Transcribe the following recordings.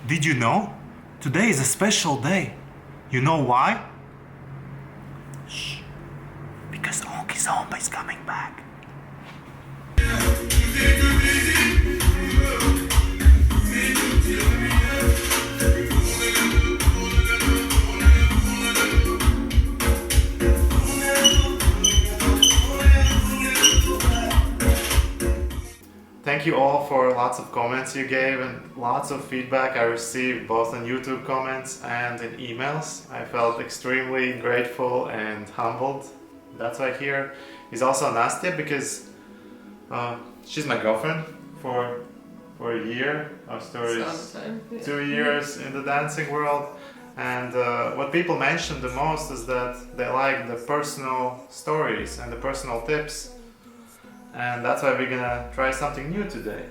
Did you know? Today is a special day. You know why? Shh. Because OnKizomba is coming back. Thank you all for lots of comments you gave and lots of feedback I received both on YouTube comments and in emails. I felt extremely grateful and humbled. That's why here is also Nastya, because she's my girlfriend for a year. Our story is 2 years in the dancing world, and what people mention the most is that they like the personal stories and the personal tips. And that's why we're gonna try something new today.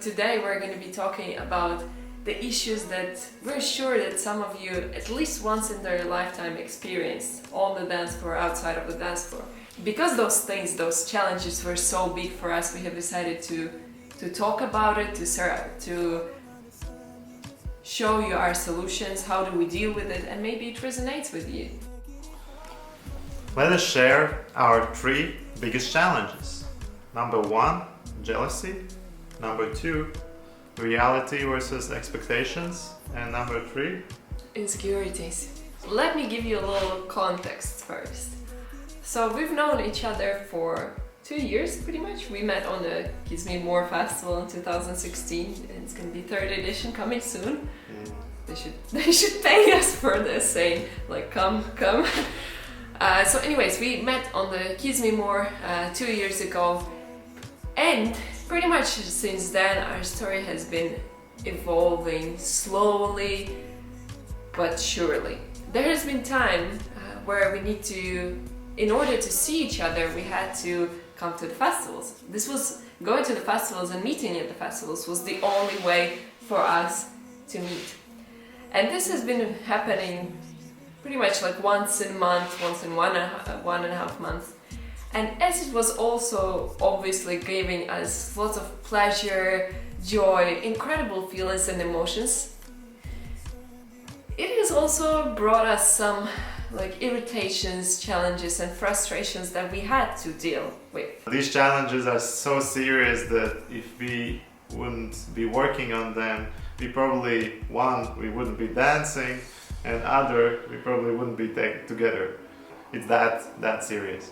Today we're going to be talking about the issues that we're sure that some of you at least once in their lifetime experienced on the dance floor, outside of the dance floor. Because those things, those challenges were so big for us, we have decided to talk about it, to show you our solutions, how do we deal with it, and maybe it resonates with you. Let us share our 3 biggest challenges. Number 1, jealousy. Number 2, reality versus expectations. And number 3, insecurities. Let me give you a little context first. So we've known each other for 2 years pretty much. We met on the Kiss Me More festival in 2016, and it's gonna be 3rd edition coming soon. They should pay us for this, saying like come. So anyways, we met on the Kiss Me More 2 years ago. And pretty much since then our story has been evolving slowly but surely. There has been time where we need to, in order to see each other, we had to come to the festivals. This was going to the festivals and meeting at the festivals was the only way for us to meet. And this has been happening pretty much like once in a month, once in 1.5 months. And as it was also obviously giving us lots of pleasure, joy, incredible feelings and emotions, it has also brought us some like irritations, challenges and frustrations that we had to deal with. These challenges are so serious that if we wouldn't be working on them, we probably, one, we wouldn't be dancing, and other, we probably wouldn't be together. It's that serious.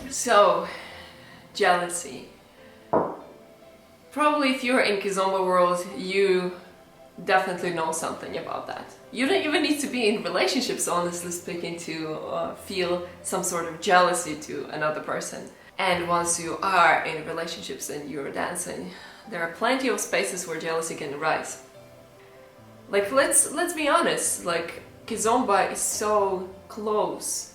So, jealousy. Probably if you're in kizomba world, you definitely know something about that. You don't even need to be in relationships, honestly speaking, to feel some sort of jealousy to another person. And once you are in relationships and you're dancing, there are plenty of spaces where jealousy can arise. Like, let's be honest, like, kizomba is so close.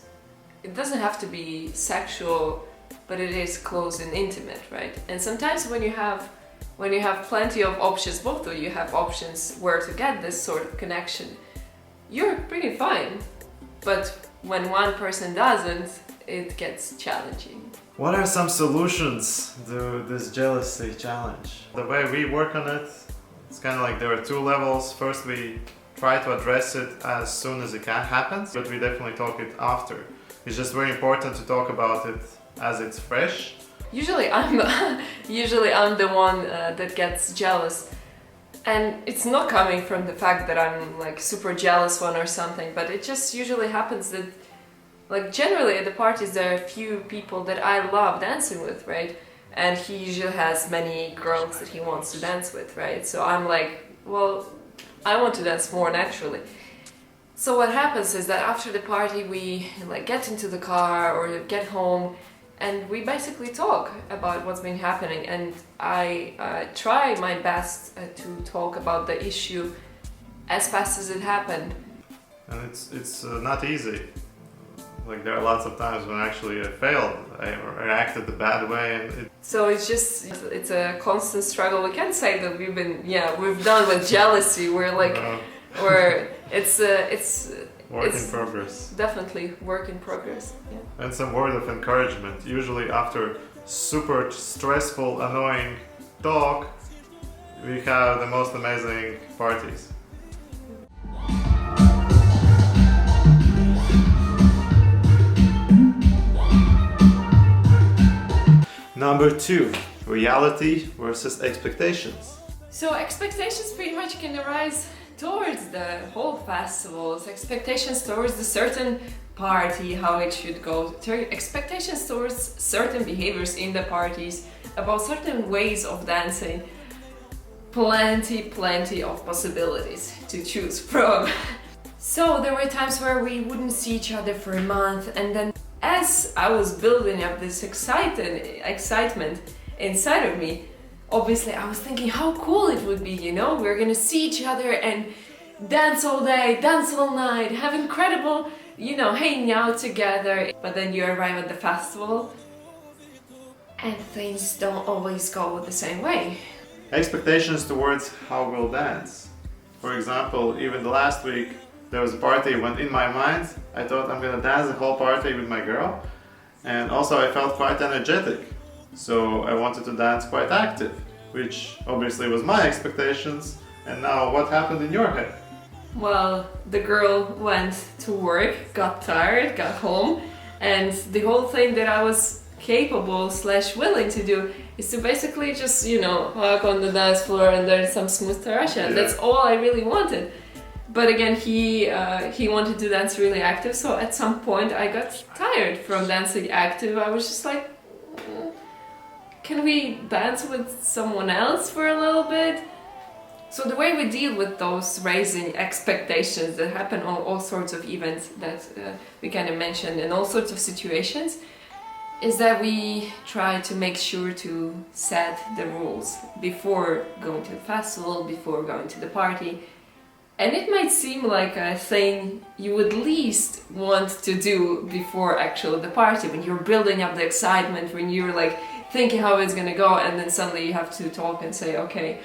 It doesn't have to be sexual, but it is close and intimate, right? And sometimes when you have plenty of options, both of you have options where to get this sort of connection, you're pretty fine. But when one person doesn't, it gets challenging. What are some solutions to this jealousy challenge? The way we work on it, it's kind of like there are 2 levels. First, we try to address it as soon as it happens, but we definitely talk it after. It's just very important to talk about it as it's fresh. Usually I'm the one that gets jealous, and it's not coming from the fact that I'm like super jealous one or something, but it just usually happens that like generally at the parties there are a few people that I love dancing with, right? And he usually has many girls that he wants to dance with, right? So I'm like, well, I want to dance more naturally. So what happens is that after the party we like get into the car or get home and we basically talk about what's been happening, and I try my best to talk about the issue as fast as it happened. And it's not easy. Like there are lots of times when actually I failed, I reacted the bad way, and so it's a constant struggle. We can't say that we've done with jealousy. We're like, it's Work It's in progress. definitely work in progress. Yeah. And some word of encouragement. Usually after super stressful, annoying talk, we have the most amazing parties. Number 2, reality versus expectations. So expectations pretty much can arise towards the whole festivals, expectations towards the certain party, how it should go, expectations towards certain behaviors in the parties, about certain ways of dancing. Plenty of possibilities to choose from. So there were times where we wouldn't see each other for a month, and then as I was building up this excitement inside of me, obviously I was thinking how cool it would be, you know, we're gonna see each other and dance all day, dance all night, have incredible, you know, hanging out together. But then you arrive at the festival and things don't always go the same way. Expectations towards how we'll dance. For example, even the last week there was a party when in my mind I thought I'm gonna dance the whole party with my girl, and also I felt quite energetic, so I wanted to dance quite active, which obviously was my expectations. And now what happened in your head? Well, the girl went to work, got tired, got home, and the whole thing that I was capable / willing to do is to basically just, you know, hug on the dance floor and there's some smooth tarasha. Yeah. That's all I really wanted. But again, he wanted to dance really active, so at some point I got tired from dancing active. I was just like, can we dance with someone else for a little bit? So the way we deal with those raising expectations that happen on all sorts of events that we kind of mentioned in all sorts of situations is that we try to make sure to set the rules before going to the festival, before going to the party. And it might seem like a thing you would least want to do before actually the party, when you're building up the excitement, when you're like thinking how it's gonna go, and then suddenly you have to talk and say, okay,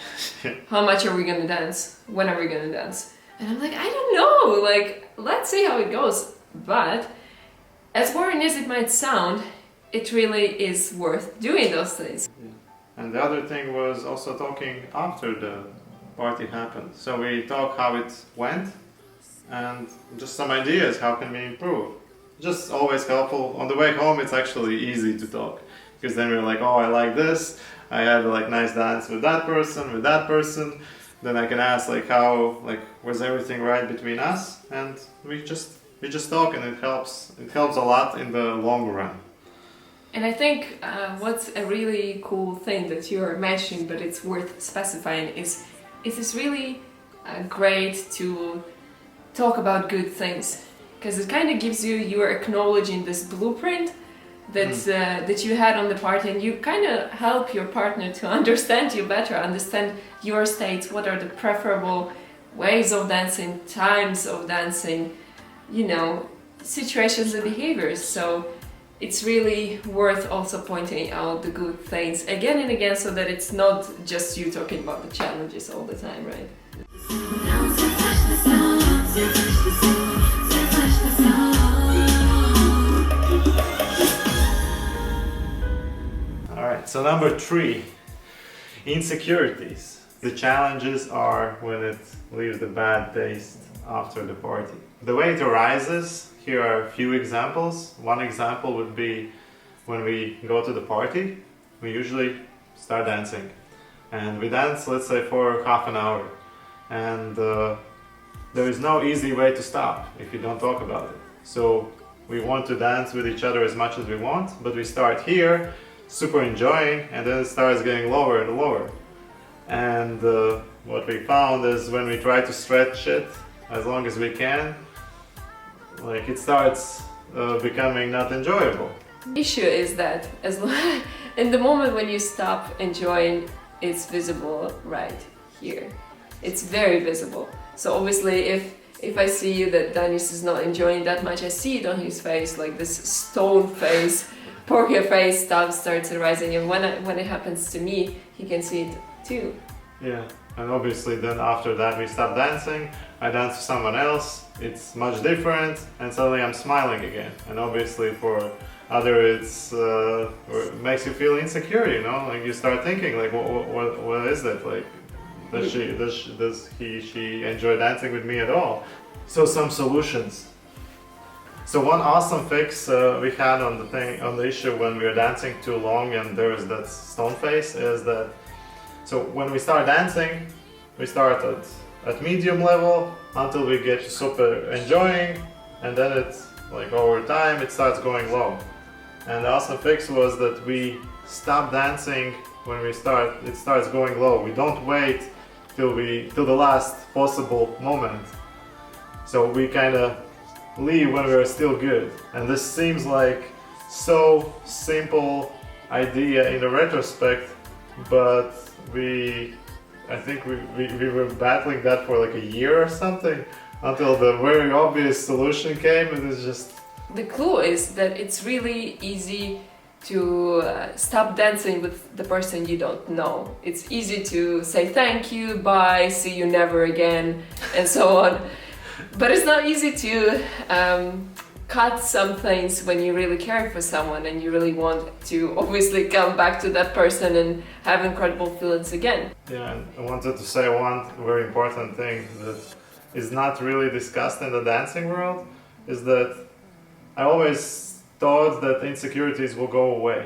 how much are we gonna dance? When are we gonna dance? And I'm like, I don't know, like, let's see how it goes. But as boring as it might sound, it really is worth doing those things. Yeah. And the other thing was also talking after the party happened. So we talk how it went and just some ideas, how can we improve. Just always helpful. On the way home it's actually easy to talk, because then we're like, oh, I like this, I had a like nice dance with that person, then I can ask like how, like, was everything right between us, and we just talk, and it helps a lot in the long run. And I think what's a really cool thing that you're mentioning, but it's worth specifying, is it is really great to talk about good things, because it kind of gives you're acknowledging this blueprint that you had on the party, and you kind of help your partner to understand you better, understand your states, what are the preferable ways of dancing, times of dancing, you know, situations and behaviors. So it's really worth also pointing out the good things again and again, so that it's not just you talking about the challenges all the time, right? Alright, so number 3, insecurities. The challenges are when it leaves the bad taste after the party. The way it arises, here are a few examples. One example would be when we go to the party, we usually start dancing. And we dance, let's say, for half an hour. And there is no easy way to stop if you don't talk about it. So we want to dance with each other as much as we want, but we start here, super enjoying, and then it starts getting lower and lower. And what we found is when we try to stretch it as long as we can, like, it starts becoming not enjoyable. The issue is that in the moment when you stop enjoying, it's visible right here. It's very visible. So obviously if I see you that Dainis is not enjoying that much, I see it on his face, like this stone face, poker face stuff starts arising, and when it happens to me, he can see it too. Yeah, And obviously then after that we stop dancing, I dance to someone else, it's much different, and suddenly I'm smiling again. And obviously for other it's it makes you feel insecure, you know, like you start thinking like what is that, like does she enjoy dancing with me at all? So some solutions. So one awesome fix we had on the issue when we were dancing too long and there was that stone face is that, so when we start dancing, we start at medium level until we get super enjoying, and then it's like over time it starts going low. And the awesome fix was that we stop dancing when it starts going low. We don't wait till the last possible moment. So we kind of leave when we're still good. And this seems like so simple idea in the retrospect, but I think we were battling that for like a year or something until the very obvious solution came, and it's just... The clue is that it's really easy to stop dancing with the person you don't know. It's easy to say thank you, bye, see you never again, and so on. But it's not easy to cut some things when you really care for someone and you really want to obviously come back to that person and have incredible feelings again. Yeah, and I wanted to say one very important thing that is not really discussed in the dancing world, is that I always thought that insecurities will go away,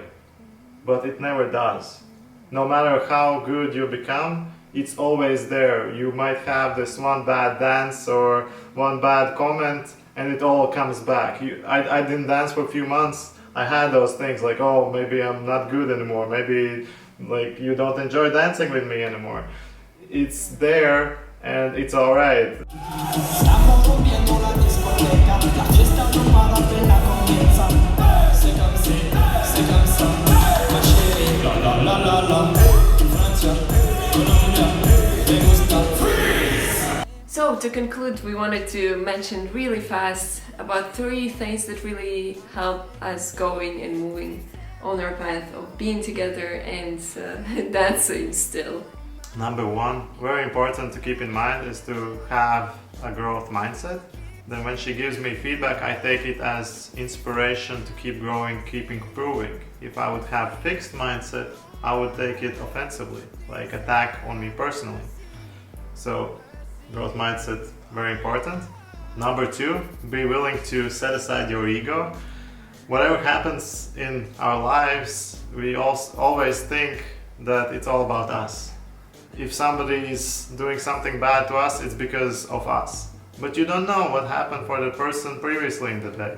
but it never does. No matter how good you become, it's always there. You might have this one bad dance or one bad comment and it all comes back. I didn't dance for a few months. I had those things like, oh, maybe I'm not good anymore. Maybe like you don't enjoy dancing with me anymore. It's there and it's alright. So to conclude, we wanted to mention really fast about 3 things that really help us going and moving on our path of being together and dancing still. Number 1, very important to keep in mind, is to have a growth mindset. Then when she gives me feedback, I take it as inspiration to keep growing, keep improving. If I would have fixed mindset, I would take it offensively, like attack on me personally. So growth mindset, very important. Number 2, be willing to set aside your ego. Whatever happens in our lives, we always think that it's all about us. If somebody is doing something bad to us, it's because of us. But you don't know what happened for the person previously in the day.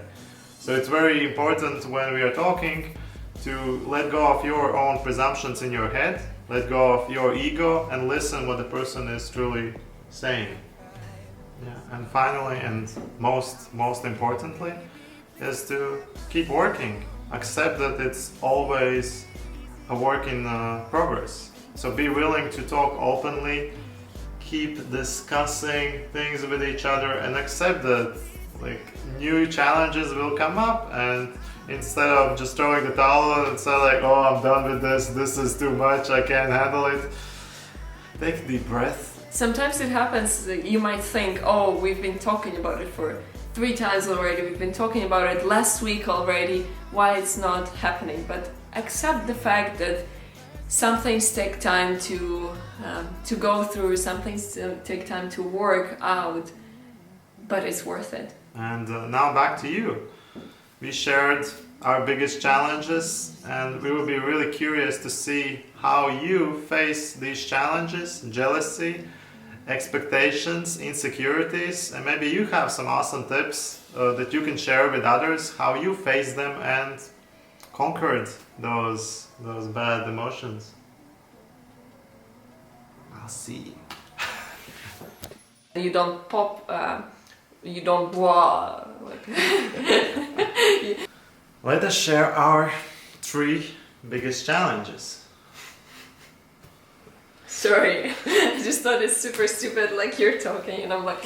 So it's very important when we are talking to let go of your own presumptions in your head, let go of your ego and listen what the person is truly saying. Yeah. And finally, and most importantly, is to keep working. Accept that it's always a work in progress. So be willing to talk openly, keep discussing things with each other, and accept that like new challenges will come up, and instead of just throwing the towel and say like, oh, I'm done with this is too much, I can't handle it, take a deep breath. Sometimes it happens that you might think, oh, we've been talking about it for 3 times already, we've been talking about it last week already, why it's not happening? But accept the fact that some things take time to go through, some things take time to work out, but it's worth it. And now back to you. We shared our biggest challenges, and we will be really curious to see how you face these challenges, jealousy, expectations, insecurities, and maybe you have some awesome tips that you can share with others, how you faced them and conquered those bad emotions. I'll see. You don't pop, you don't blah. Let us share our 3 biggest challenges. Sorry, I just thought it's super stupid, like you're talking and I'm like...